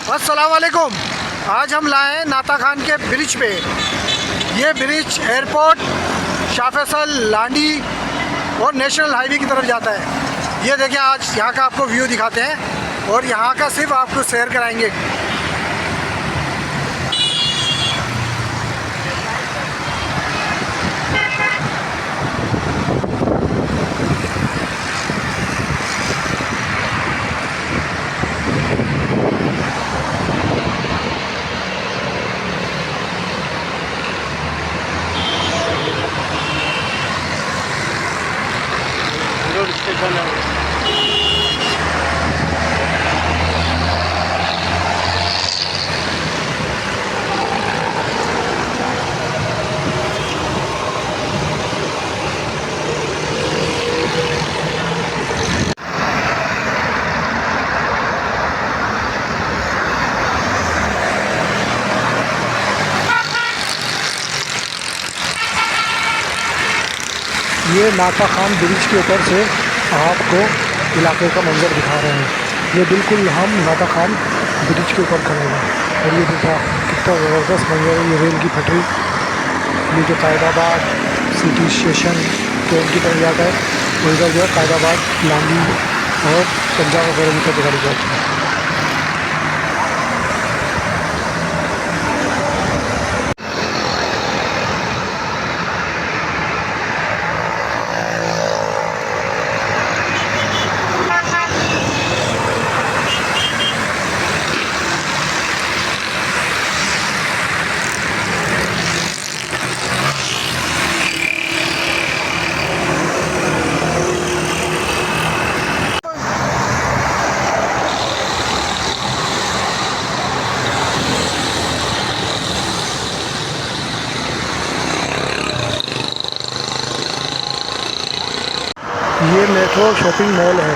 अस्सलाम वालेकुम। आज हम लाए हैं नाता खान के ब्रिज पे। ये ब्रिज एयरपोर्ट, शाह फैसल, लांडी और नेशनल हाईवे की तरफ जाता है। ये देखिए, आज यहाँ का आपको व्यू दिखाते हैं और यहाँ का सिर्फ आपको सैर कराएंगे। ये नाता खान ब्रिज के ऊपर से आपको इलाके का मंजर दिखा रहे हैं। ये बिल्कुल हम नाता खान ब्रिज के ऊपर खड़े हैं और ये देखा कितना ज़बरदस्त मंजर है। ये रेल की पटरी, ये जो कायदाबाद सिटी स्टेशन ट्रेन की तरफ जाता है, वो इधर जो है कायदाबाद, लांडी और पंजाब वगैरह की तरफ गाड़ी जाती है। ये मेट्रो शॉपिंग मॉल है।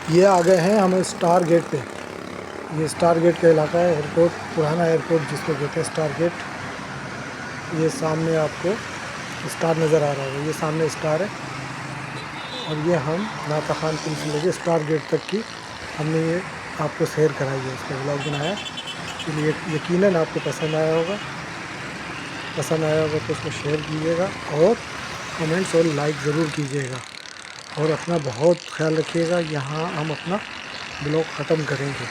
ये आ गए हैं हम स्टार गेट पे। ये स्टार गेट का इलाका है, एयरपोर्ट, पुराना एयरपोर्ट जिसको कहते हैं स्टार गेट। ये सामने आपको स्टार नज़र आ रहा है, ये सामने स्टार है। और ये हम नाता खान पुल से लेके स्टार गेट तक की हमने ये आपको शेयर कराई है, इसका ब्लॉग बनाया। इसलिए यकीनन आपको पसंद आया होगा। पसंद आया होगा तो उसको शेयर कीजिएगा और कमेंट्स और लाइक ज़रूर कीजिएगा। और अपना बहुत ख्याल रखिएगा। यहाँ हम अपना ब्लॉग ख़त्म करेंगे।